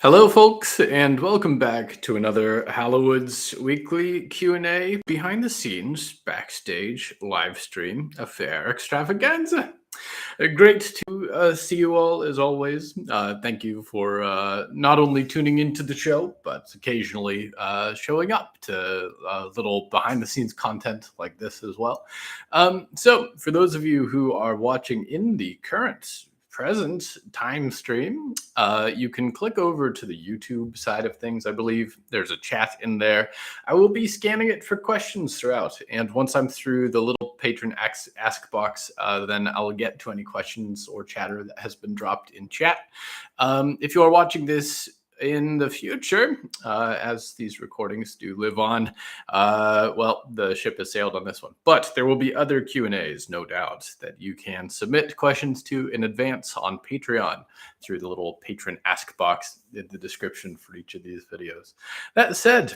Hello, folks, and welcome back to another Hallowoods weekly Q&A behind the scenes, backstage, live stream affair extravaganza. Great to see you all as always. Thank you for not only tuning into the show, but occasionally showing up to little behind the scenes content like this as well. So, for those of you who are watching in the current present time stream, you can click over to the YouTube side of things. I believe there's a chat in there. I will be scanning it for questions throughout. And once I'm through the little patron ask box, then I'll get to any questions or chatter that has been dropped in chat. If you are watching this in the future, as these recordings do live on, well, the ship has sailed on this one. But there will be other Q&As, no doubt, that you can submit questions to in advance on Patreon through the little patron ask box in the description for each of these videos. That said,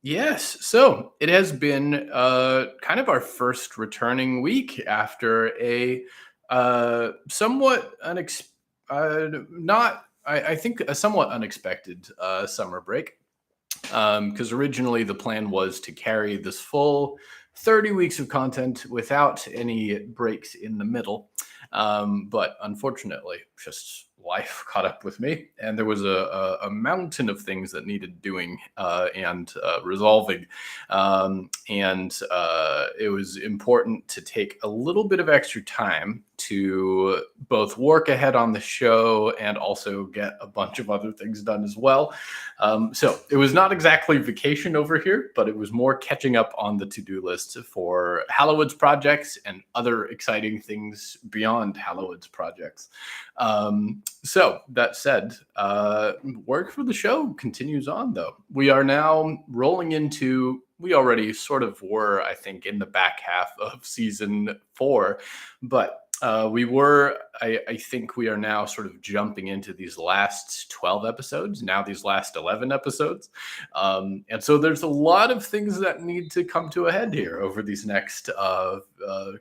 yes, so it has been kind of our first returning week after a somewhat I think a somewhat unexpected summer break, because originally the plan was to carry this full 30 weeks of content without any breaks in the middle. But unfortunately, just life caught up with me, and there was a mountain of things that needed doing and resolving. And it was important to take a little bit of extra time to both work ahead on the show and also get a bunch of other things done as well. So it was not exactly vacation over here, but it was more catching up on the to-do list for Hallowoods projects and other exciting things beyond Hallowoods projects. So that said, work for the show continues on, though. We are now rolling into, we already sort of were, I think, in the back half of season 4, but I think we are now sort of jumping into these last 12 episodes, now these last 11 episodes. And so there's a lot of things that need to come to a head here over these next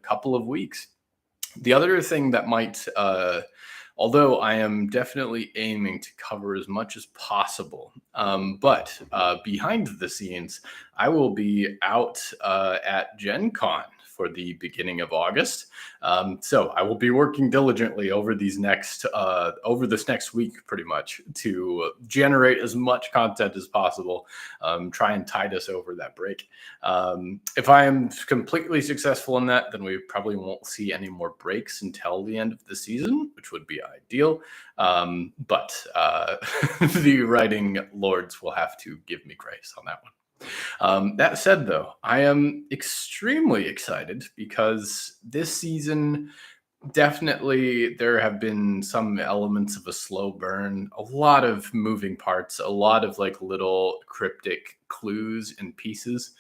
couple of weeks. The other thing that might, although I am definitely aiming to cover as much as possible, but behind the scenes, I will be out at Gen Con for the beginning of August. So I will be working diligently over this next week, pretty much, to generate as much content as possible, try and tide us over that break. If I am completely successful in that, then we probably won't see any more breaks until the end of the season, which would be ideal. But the writing lords will have to give me grace on that one. That said, though, I am extremely excited because this season, definitely there have been some elements of a slow burn, a lot of moving parts, a lot of like little cryptic clues and pieces.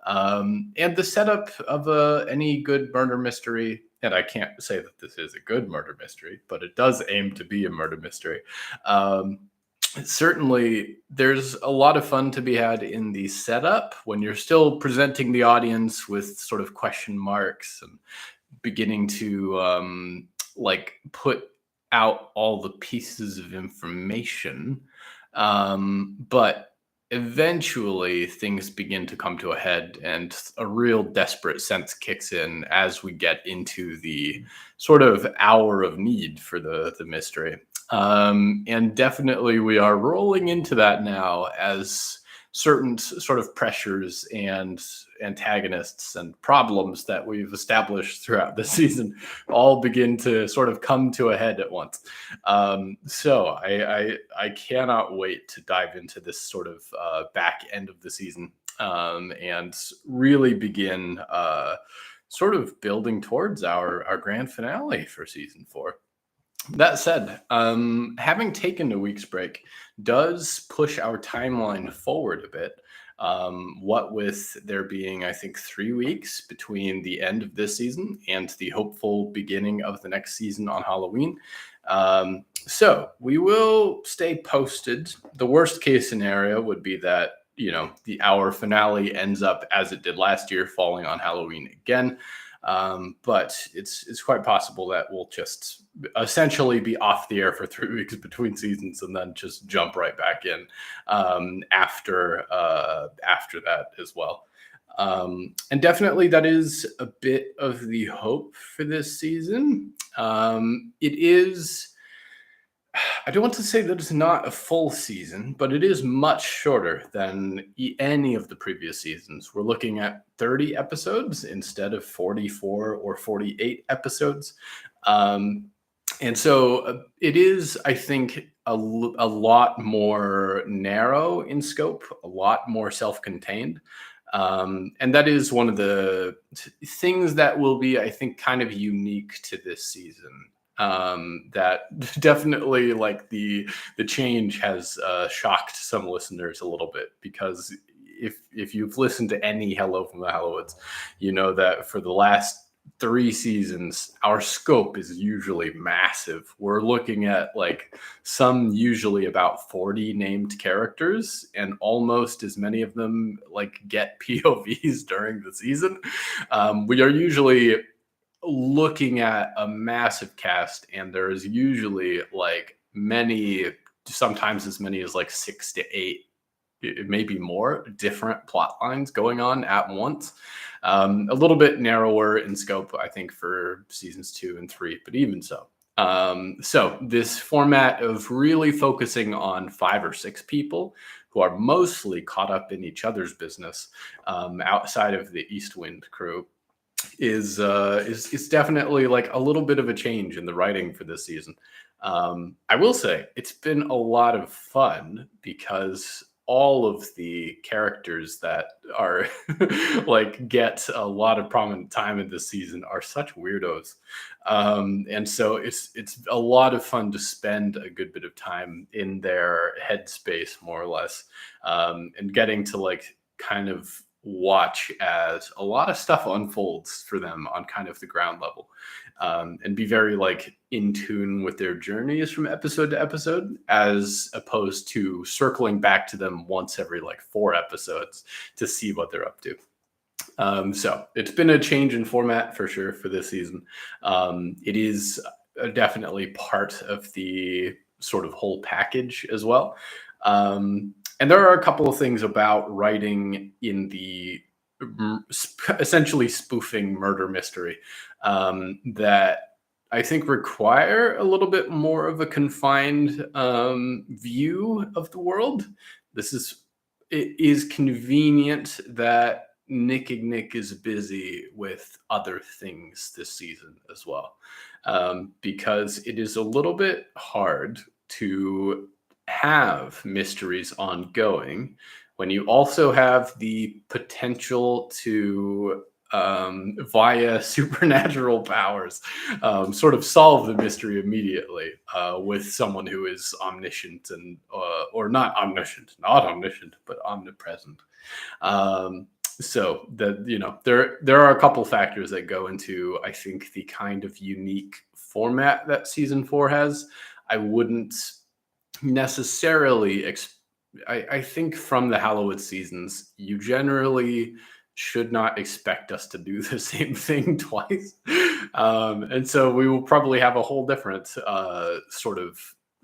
And the setup of any good murder mystery, and I can't say that this is a good murder mystery, but it does aim to be a murder mystery. Certainly, there's a lot of fun to be had in the setup when you're still presenting the audience with sort of question marks and beginning to like put out all the pieces of information. But eventually things begin to come to a head and a real desperate sense kicks in as we get into the sort of hour of need for the mystery. And definitely we are rolling into that now as certain sort of pressures and antagonists and problems that we've established throughout the season all begin to sort of come to a head at once. So I cannot wait to dive into this sort of back end of the season and really begin sort of building towards our grand finale for season 4. That said, having taken a week's break does push our timeline forward a bit. What with there being, I think, 3 weeks between the end of this season and the hopeful beginning of the next season on Halloween. So we will stay posted. The worst case scenario would be that, our finale ends up as it did last year, falling on Halloween again. But it's quite possible that we'll just essentially be off the air for 3 weeks between seasons and then just jump right back in after that as well. And definitely that is a bit of the hope for this season. It is, I don't want to say that it's not a full season, but it is much shorter than any of the previous seasons. We're looking at 30 episodes instead of 44 or 48 episodes. And so it is, I think, a lot more narrow in scope, a lot more self contained. And that is one of the things that will be, I think, kind of unique to this season. That definitely, like, the change has shocked some listeners a little bit, because if you've listened to any Hello from the Hallowoods, you know that for the last 3 seasons, our scope is usually massive. We're looking at like some usually about 40 named characters, and almost as many of them like get POVs during the season. We are usually looking at a massive cast, and there's usually like many, sometimes as many as like 6 to 8, maybe more different plot lines going on at once. A little bit narrower in scope, I think, for seasons 2 and 3, but even so. So this format of really focusing on 5 or 6 people who are mostly caught up in each other's business outside of the Eastwind crew is definitely like a little bit of a change in the writing for this season. I will say it's been a lot of fun, because all of the characters that are like get a lot of prominent time in this season are such weirdos. And so it's a lot of fun to spend a good bit of time in their headspace, more or less, and getting to like kind of watch as a lot of stuff unfolds for them on kind of the ground level, and be very like in tune with their journeys from episode to episode, as opposed to circling back to them once every like 4 episodes to see what they're up to. So it's been a change in format for sure for this season. It is definitely part of the sort of whole package as well. And there are a couple of things about writing in the essentially spoofing murder mystery that I think require a little bit more of a confined view of the world. It is convenient that Nick is busy with other things this season as well, because it is a little bit hard to have mysteries ongoing when you also have the potential to via supernatural powers sort of solve the mystery immediately with someone who is omniscient and or not omniscient, but omnipresent. So that, you know, there are a couple factors that go into, I think, the kind of unique format that season 4 has. I wouldn't necessarily I think from the Hallowwood seasons, you generally should not expect us to do the same thing twice. And so we will probably have a whole different sort of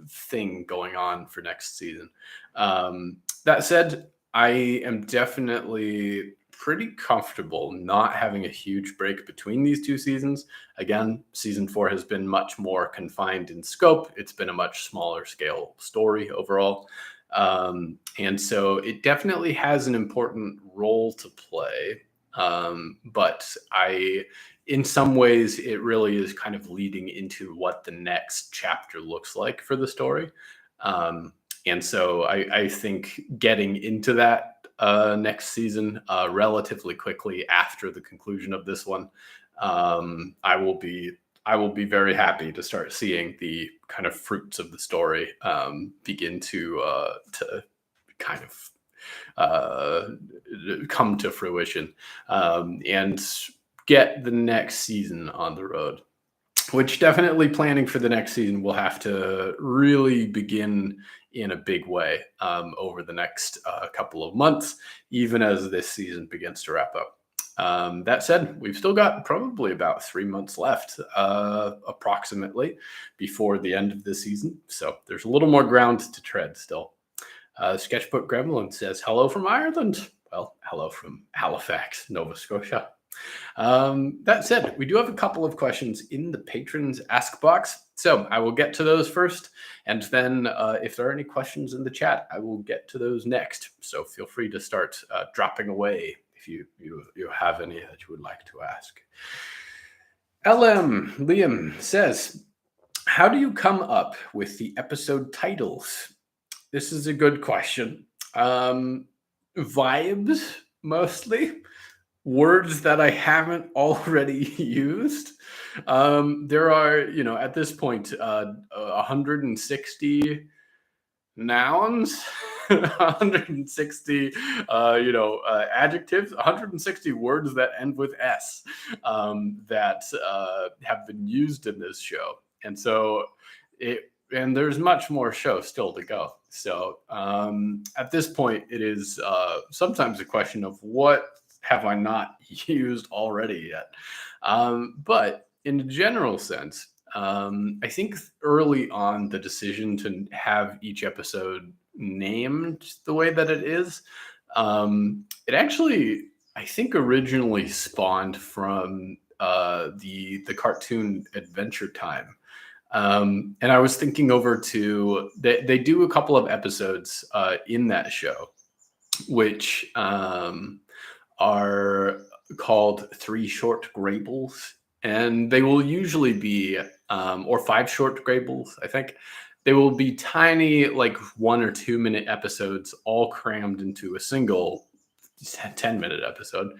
thing going on for next season. That said, I am definitely pretty comfortable not having a huge break between these 2 seasons. Again, season 4 has been much more confined in scope. It's been a much smaller scale story overall. And so it definitely has an important role to play. But in some ways, it really is kind of leading into what the next chapter looks like for the story. And so I think getting into that next season relatively quickly after the conclusion of this one, I will be very happy to start seeing the kind of fruits of the story begin to kind of come to fruition, and get the next season on the road. Which definitely planning for the next season will have to really begin in a big way over the next couple of months, even as this season begins to wrap up. That said, we've still got probably about 3 months left, approximately, before the end of the season. So there's a little more ground to tread still. Sketchbook Gremlin says, hello from Ireland. Well, hello from Halifax, Nova Scotia. That said, we do have a couple of questions in the patrons ask box. So I will get to those first. And then if there are any questions in the chat, I will get to those next. So feel free to start dropping away if you have any that you would like to ask. Liam says, how do you come up with the episode titles? This is a good question. Vibes, mostly. Words that I haven't already used. There are, at this point, 160 nouns, 160, adjectives, 160 words that end with S that have been used in this show. And so and there's much more show still to go. So at this point, it is sometimes a question of what have I not used already yet? But in a general sense, I think early on, the decision to have each episode named the way that it is, it actually, I think, originally spawned from the cartoon Adventure Time. And I was thinking over to, they do a couple of episodes in that show, which are called Three Short Graybles, and they will usually be, or Five Short Graybles, I think. They will be tiny, like 1 or 2 minute episodes, all crammed into a single 10-minute episode.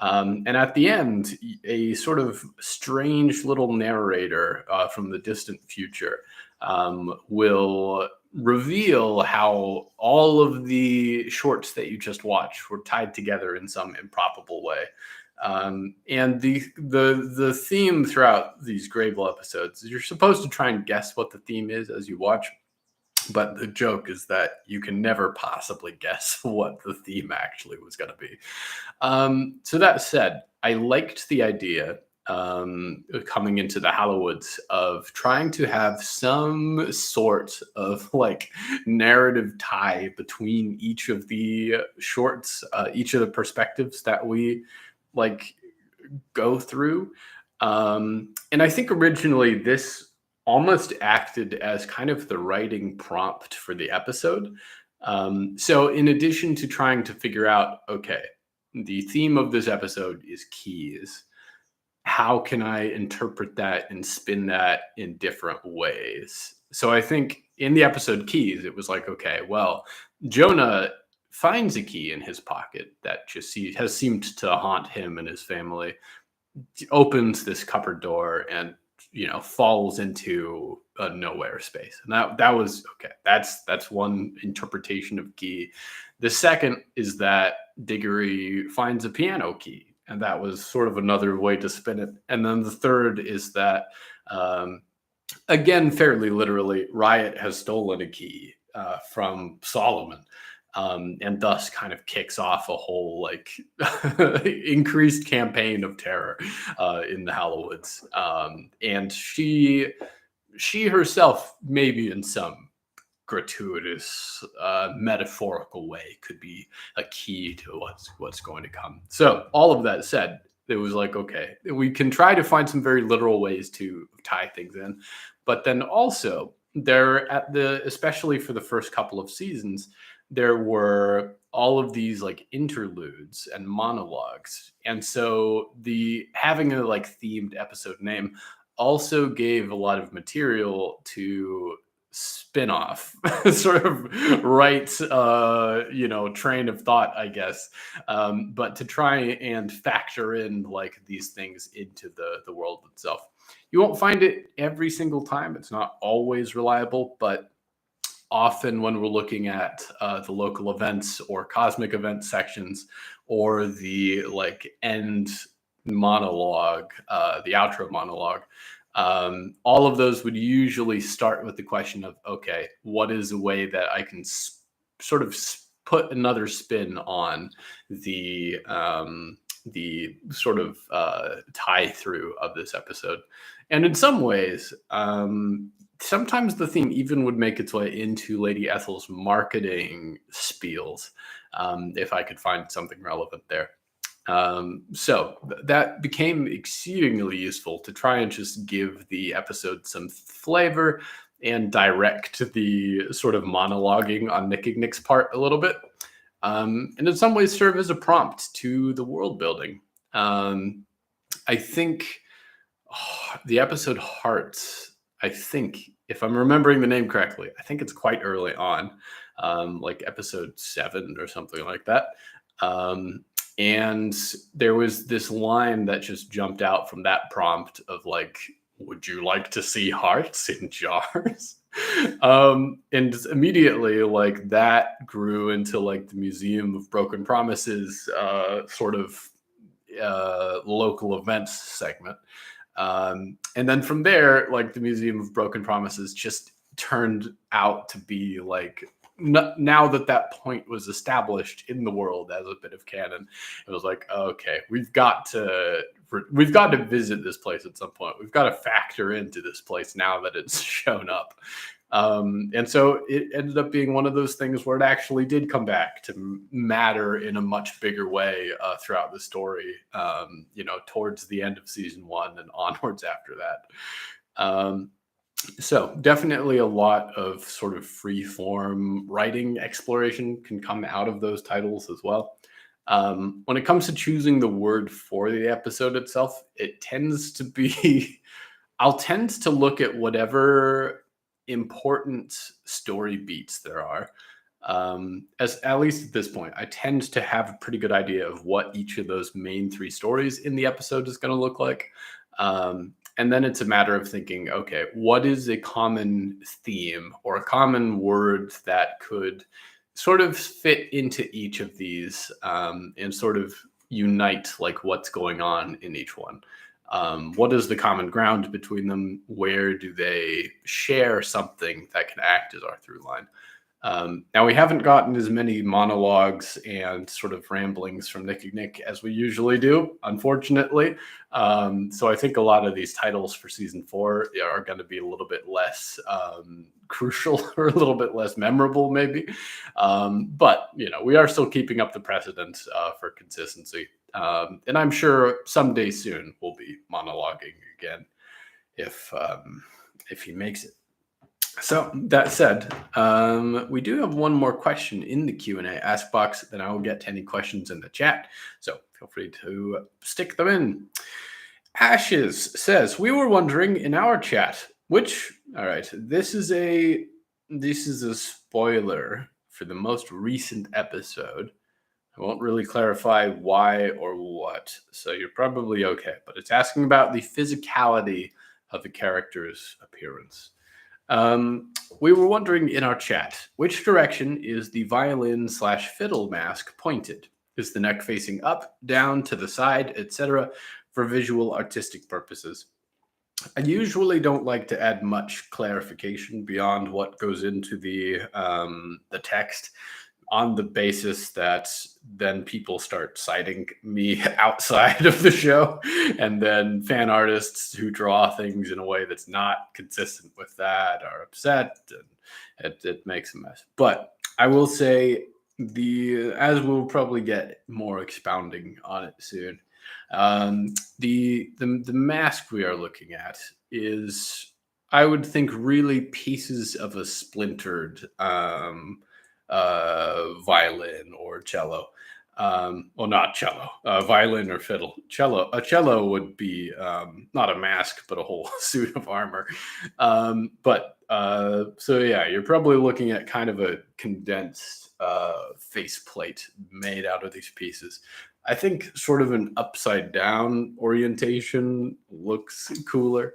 And at the end, a sort of strange little narrator from the distant future will reveal how all of the shorts that you just watched were tied together in some improbable way. And the theme throughout these Grable episodes is you're supposed to try and guess what the theme is as you watch. But the joke is that you can never possibly guess what the theme actually was going to be. So that said, I liked the idea coming into the Hallowoods of trying to have some sort of like narrative tie between each of the shorts, each of the perspectives that we like go through. And I think originally this almost acted as kind of the writing prompt for the episode. So in addition to trying to figure out, okay, the theme of this episode is keys, how can I interpret that and spin that in different ways? So I think in the episode Keys, it was like, okay, well, Jonah finds a key in his pocket that just has seemed to haunt him and his family, opens this cupboard door and falls into a nowhere space. And that was okay. That's one interpretation of key. The second is that Diggory finds a piano key, and that was sort of another way to spin it. And then the third is that, again, fairly literally, Riot has stolen a key from Solomon. And thus kind of kicks off a whole like increased campaign of terror in the Hallowoods. And she herself, maybe in some gratuitous metaphorical way, could be a key to what's going to come. So all of that said, it was like, okay, we can try to find some very literal ways to tie things in, but then also there especially for the first couple of seasons, there were all of these like interludes and monologues. And so having a like themed episode name also gave a lot of material to spin off, sort of right, train of thought, I guess. But to try and factor in like these things into the world itself. You won't find it every single time. It's not always reliable, but often when we're looking at the local events or cosmic event sections or the like end monologue, the outro monologue, all of those would usually start with the question of, okay, what is a way that I can sort of put another spin on the the sort of tie through of this episode. And in some ways, sometimes the theme even would make its way into Lady Ethel's marketing spiels, if I could find something relevant there. That became exceedingly useful to try and just give the episode some flavor and direct the sort of monologuing on Nick's part a little bit. And in some ways serve as a prompt to the world building. I think the episode Hearts, I think, if I'm remembering the name correctly, I think it's quite early on, like episode 7 or something like that. And there was this line that just jumped out from that prompt of like, would you like to see hearts in jars? And immediately like that grew into like the Museum of Broken Promises sort of local events segment. And then from there, like the Museum of Broken Promises just turned out to be like, now that point was established in the world as a bit of canon, it was like, okay, we've got to visit this place at some point. We've got to factor into this place now that it's shown up. And so it ended up being one of those things where it actually did come back to matter in a much bigger way throug't the story, towards the end of season 1 and onwards after that. So definitely a lot of sort of free form writing exploration can come out of those titles as well. When it comes to choosing the word for the episode itself, it tends to be, I'll tend to look at whatever important story beats there are. As at least at this point, I tend to have a pretty good idea of what each of those main 3 stories in the episode is going to look like. And then it's a matter of thinking, okay, what is a common theme or a common word that could sort of fit into each of these and sort of unite like what's going on in each one? What is the common ground between them? Where do they share something that can act as our through line? Now, we haven't gotten as many monologues and sort of ramblings from Nick as we usually do, unfortunately. So I think a lot of these titles for season 4 are going to be a little bit less crucial or a little bit less memorable, maybe. But, we are still keeping up the precedent for consistency. And I'm sure someday soon we'll be monologuing again if he makes it. So that said, we do have one more question in the Q&A ask box. Then I will get to any questions in the chat. So feel free to stick them in. Ashes says, we were wondering in our chat, all right, this is a spoiler for the most recent episode. I won't really clarify why or what, so you're probably okay. But it's asking about the physicality of the character's appearance. We were wondering in our chat, which direction is the violin/fiddle mask pointed? Is the neck facing up, down, to the side, etc., for visual artistic purposes? I usually don't like to add much clarification beyond what goes into the text, on the basis that then people start citing me outside of the show, and then fan artists who draw things in a way that's not consistent with that are upset, and it makes a mess. But I will say, as we'll probably get more expounding on it soon, the mask we are looking at is, I would think, really pieces of a splintered violin or cello. Well, not cello, violin or fiddle. A cello would be not a mask, but a whole suit of armor. So yeah, you're probably looking at kind of a condensed faceplate made out of these pieces. I think sort of an upside down orientation looks cooler.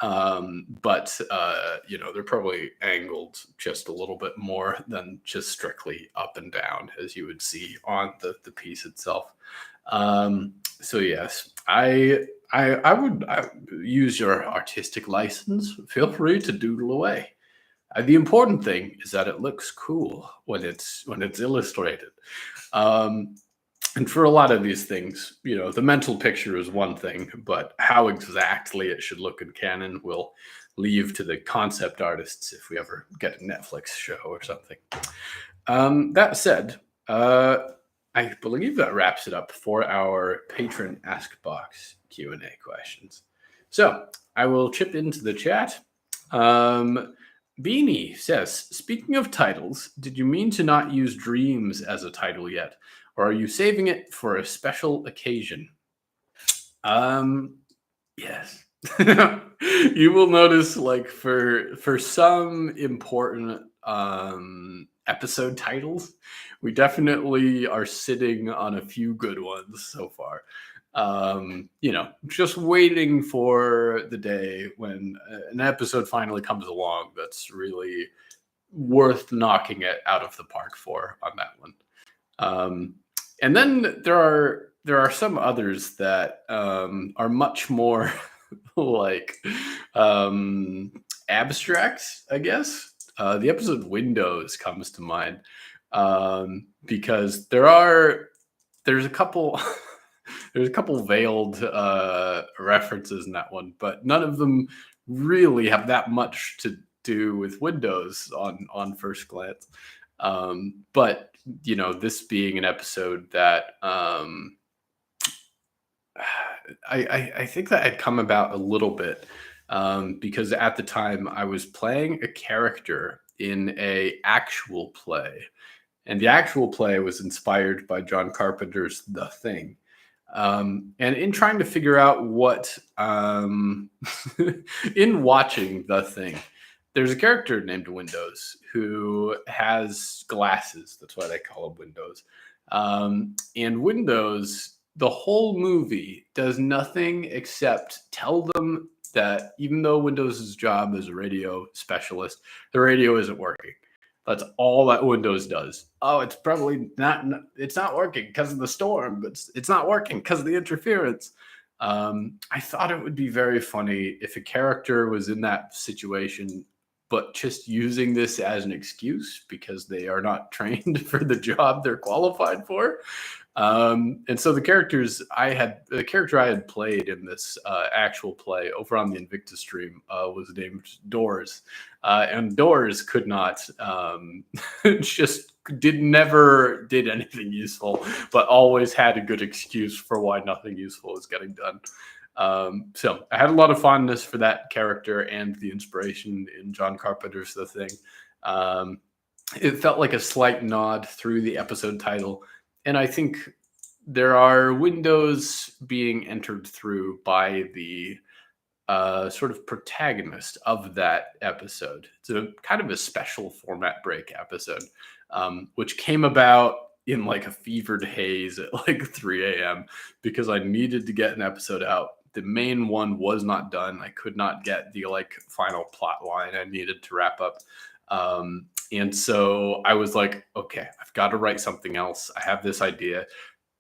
But they're probably angled just a little bit more than just strictly up and down, as you would see on the piece itself. So yes, I would use your artistic license. Feel free to doodle away. The important thing is that it looks cool when it's illustrated. And for a lot of these things, the mental picture is one thing, but how exactly it should look in canon will leave to the concept artists if we ever get a Netflix show or something. That said, I believe that wraps it up for our patron Ask Box Q&A questions. So I will chip into the chat. Beanie says, speaking of titles, did you mean to not use Dreams as a title yet? Or are you saving it for a special occasion? Yes. You will notice, like, for some important episode titles, we definitely are sitting on a few good ones so far. Just waiting for the day when an episode finally comes along that's really worth knocking it out of the park for on that one. And then there are some others that are much more like abstracts, I guess. The episode Windows comes to mind because there's a couple veiled references in that one, but none of them really have that much to do with Windows on first glance. But this being an episode that I think that had come about a little bit because at the time I was playing a character in a actual play, and the actual play was inspired by John Carpenter's The Thing. And in trying to figure out what, in watching The Thing, there's a character named Windows who has glasses. That's why they call him Windows. And Windows, the whole movie, does nothing except tell them that even though Windows' job as a radio specialist, the radio isn't working. That's all that Windows does. Oh, it's probably it's not working because of the storm, but it's not working because of the interference. I thought it would be very funny if a character was in that situation, but just using this as an excuse because they are not trained for the job they're qualified for. And so the character I had played in this actual play over on the Invictus stream was named Doors. And Doors could not, never did anything useful, but always had a good excuse for why nothing useful was getting done. So I had a lot of fondness for that character and the inspiration in John Carpenter's The Thing. It felt like a slight nod through the episode title. And I think there are windows being entered through by the sort of protagonist of that episode. It's a kind of a special format break episode, which came about in like a fevered haze at like 3 a.m. because I needed to get an episode out. The main one was not done. I could not get the like final plot line I needed to wrap up. And so I was like, okay, I've got to write something else. I have this idea.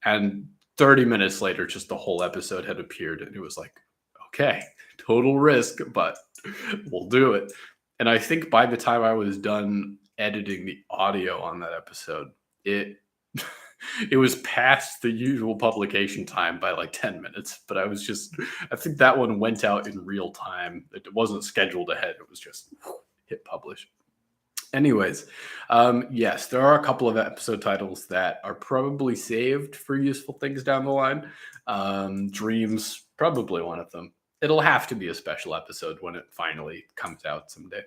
And 30 minutes later, just the whole episode had appeared. And it was like, okay, total risk, but we'll do it. And I think by the time I was done editing the audio on that episode, it was past the usual publication time by like 10 minutes. But I think that one went out in real time. It wasn't scheduled ahead. It was just hit publish. Anyways, yes, there are a couple of episode titles that are probably saved for useful things down the line. Dreams, probably one of them. It'll have to be a special episode when it finally comes out someday.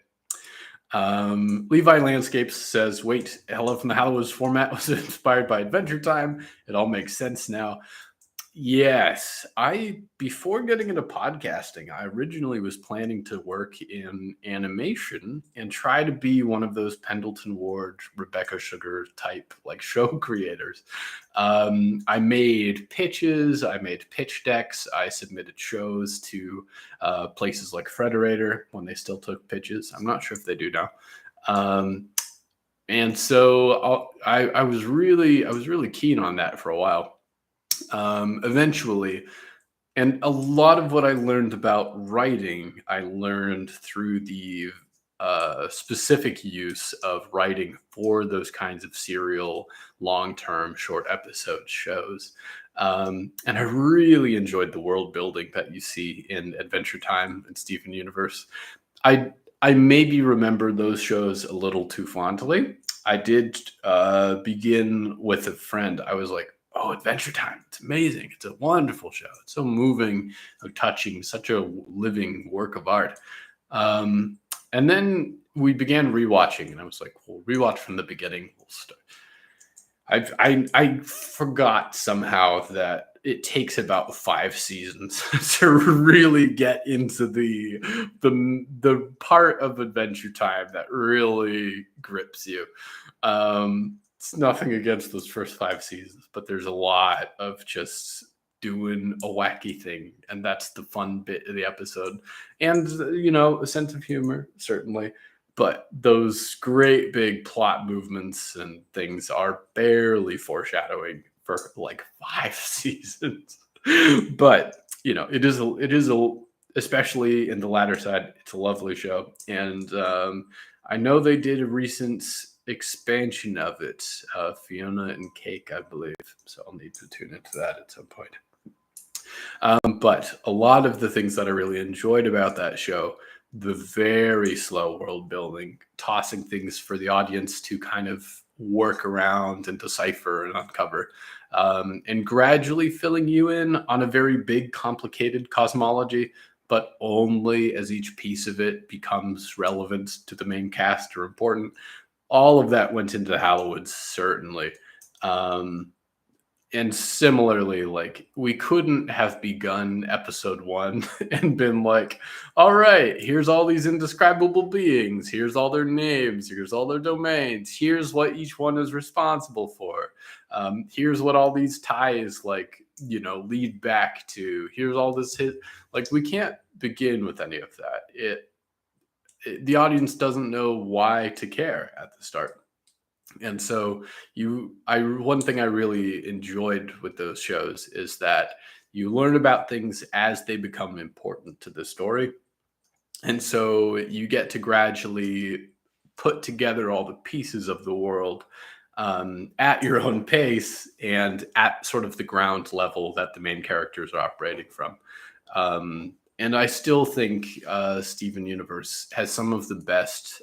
Levi Landscapes says, wait, Hello from the Hallowoods format was inspired by Adventure Time. It all makes sense now. Yes, before getting into podcasting, I originally was planning to work in animation and try to be one of those Pendleton Ward, Rebecca Sugar type like show creators. I made pitches, I made pitch decks, I submitted shows to places like Frederator when they still took pitches. I'm not sure if they do now. And so I was really keen on that for a while. Eventually, and a lot of what I learned about writing, I learned through the specific use of writing for those kinds of serial, long-term, short episode shows. And I really enjoyed the world building that you see in Adventure Time and Steven Universe. I maybe remember those shows a little too fondly. I did begin with a friend. I was like, "Oh, Adventure Time! It's amazing! It's a wonderful show. It's so moving, so touching, such a living work of art." And then we began rewatching, and I was like, "We'll rewatch from the beginning. We'll start." I forgot somehow that it takes about 5 seasons to really get into the part of Adventure Time that really grips you. It's nothing against those first 5 seasons, but there's a lot of just doing a wacky thing, and that's the fun bit of the episode. And a sense of humor, certainly. But those great big plot movements and things are barely foreshadowing for like 5 seasons. But it is especially in the latter side, it's a lovely show. And I know they did a recent expansion of it, Fiona and Cake, I believe. So I'll need to tune into that at some point. But a lot of the things that I really enjoyed about that show, the very slow world building, tossing things for the audience to kind of work around and decipher and uncover, and gradually filling you in on a very big, complicated cosmology, but only as each piece of it becomes relevant to the main cast or important. All of that went into Hallowoods, certainly. And similarly, like, we couldn't have begun episode 1 and been like, all right, here's all these indescribable beings. Here's all their names. Here's all their domains. Here's what each one is responsible for. Here's what all these ties, lead back to. Here's all this hit. Like, we can't begin with any of that. The audience doesn't know why to care at the start. And so one thing I really enjoyed with those shows is that you learn about things as they become important to the story. And so you get to gradually put together all the pieces of the world at your own pace and at sort of the ground level that the main characters are operating from. And I still think Steven Universe has some of the best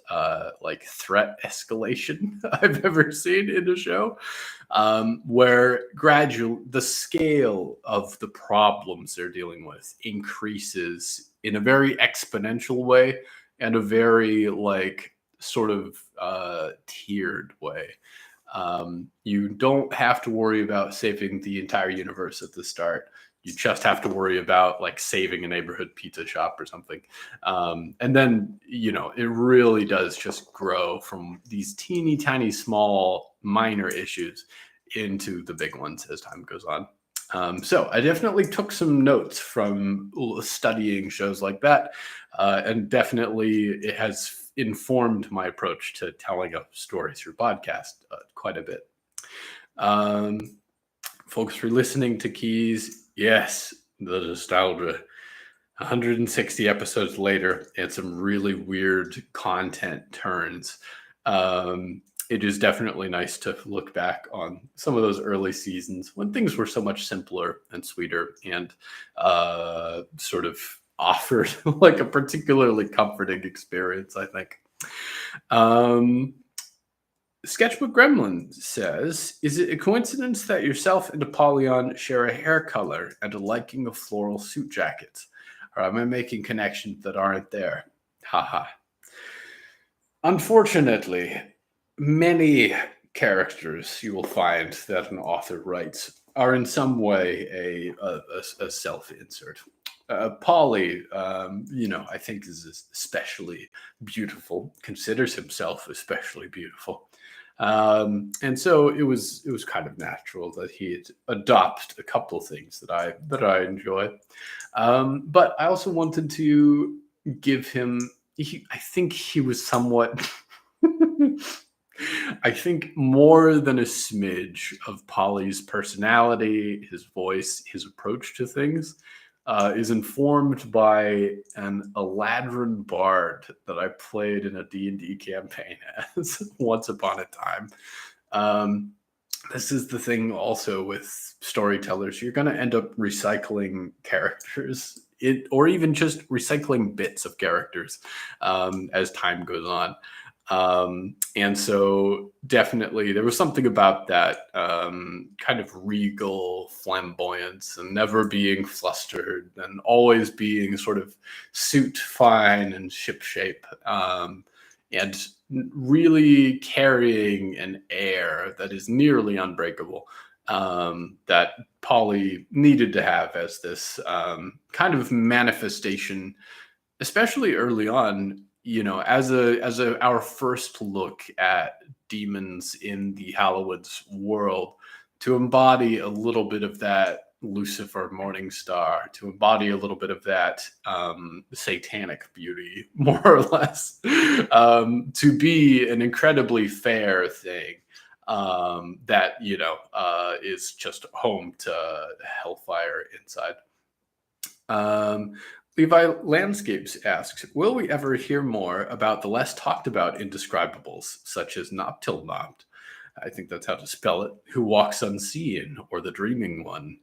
threat escalation I've ever seen in a show, where the scale of the problems they're dealing with increases in a very exponential way and a very tiered way. You don't have to worry about saving the entire universe at the start. You just have to worry about saving a neighborhood pizza shop or something. And then, it really does just grow from these teeny tiny, small, minor issues into the big ones as time goes on. So I definitely took some notes from studying shows like that. And definitely it has informed my approach to telling a story through podcast quite a bit. Folks, for listening to Keys, yes, the nostalgia. 160 episodes later and some really weird content turns. It is definitely nice to look back on some of those early seasons when things were so much simpler and sweeter and sort of offered a particularly comforting experience, I think. Sketchbook Gremlin says, is it a coincidence that yourself and Apollyon share a hair color and a liking of floral suit jackets? Or am I making connections that aren't there? Haha. Unfortunately, many characters you will find that an author writes are in some way a self-insert. Polly, I think is especially beautiful, considers himself especially beautiful. And so it was kind of natural that he'd adopt a couple of things that I enjoy. But I also wanted to give him, I think he was somewhat, I think more than a smidge of Polly's personality, his voice, his approach to things is informed by an Eladrin bard that I played in a D&D campaign as once upon a time. This is the thing also with storytellers. You're going to end up recycling characters, or even just recycling bits of characters as time goes on. And so definitely there was something about that kind of regal flamboyance and never being flustered and always being sort of suit fine and shipshape. And really carrying an air that is nearly unbreakable that Polly needed to have as this kind of manifestation, especially early on. You know, as our first look at demons in the Hallowoods world, to embody a little bit of that Lucifer Morningstar, to embody a little bit of that satanic beauty, more or less, to be an incredibly fair thing that, you know, is just home to hellfire inside. Levi Landscapes asks, will we ever hear more about the less talked about indescribables, such as Noptilnopt? I think that's how to spell it. Who walks unseen, or the dreaming one?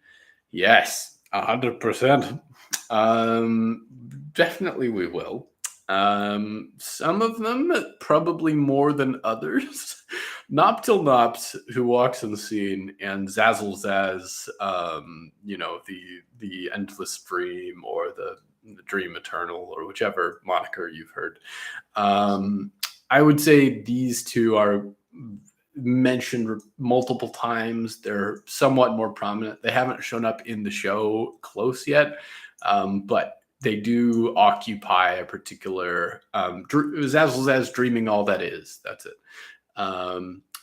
Yes, 100%. Definitely we will. Some of them probably more than others. Noptilnopt, who walks unseen, and Zazzle Zaz, you know, the endless dream, or the dream eternal, or whichever moniker you've heard. I would say these two are mentioned multiple times. They're somewhat more prominent. They haven't shown up in the show close yet, but they do occupy a particular Zazzle Zaz dreaming all that is. That's it.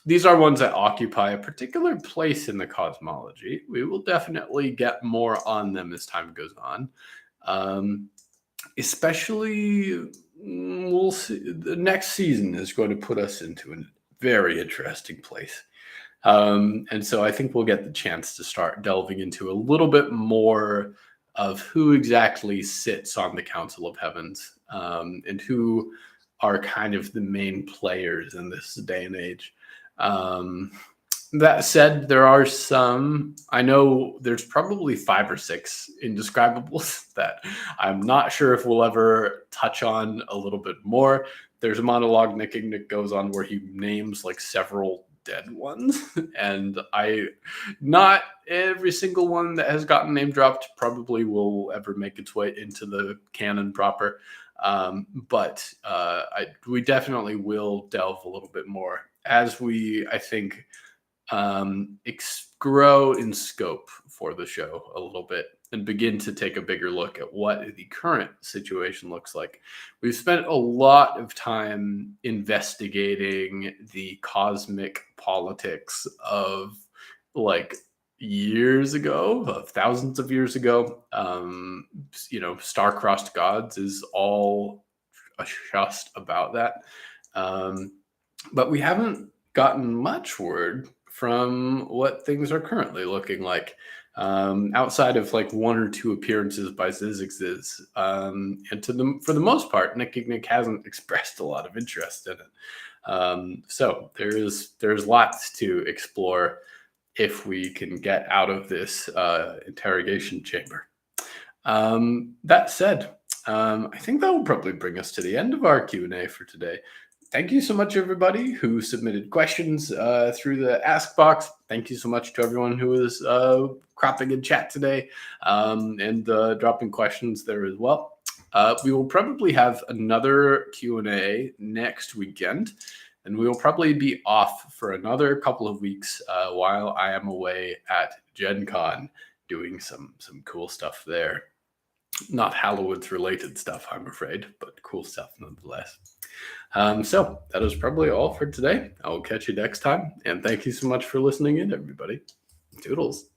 These are ones that occupy a particular place in the cosmology. We will definitely get more on them as time goes on. Especially, we'll see, the next season is going to put us into a very interesting place. And so I think we'll get the chance to start delving into a little bit more of who exactly sits on the Council of Heavens, and who are kind of the main players in this day and age. That said, there are some, I know there's probably 5 or 6 indescribables that I'm not sure if we'll ever touch on a little bit more. There's a monologue Nick goes on where he names like several dead ones, and not every single one that has gotten name dropped probably will ever make its way into the canon proper. But we definitely will delve a little bit more as we, I think, grow in scope for the show a little bit and begin to take a bigger look at what the current situation looks like. We've spent a lot of time investigating the cosmic politics of like years ago, of thousands of years ago. You know, star-crossed gods is all just about that. But we haven't gotten much word from what things are currently looking like, outside of like 1 or 2 appearances by Zizix. And for the most part, Nick hasn't expressed a lot of interest in it. So there's lots to explore if we can get out of this interrogation chamber. That said, I think that will probably bring us to the end of our Q&A for today. Thank you so much, everybody who submitted questions through the Ask box. Thank you so much to everyone who is cropping in chat today and dropping questions there as well. We will probably have another Q&A next weekend, and we will probably be off for another couple of weeks while I am away at Gen Con doing some cool stuff there. Not Hallowoods related stuff, I'm afraid, but cool stuff nonetheless. So that is probably all for today. I will catch you next time, and thank you so much for listening in, everybody. Toodles.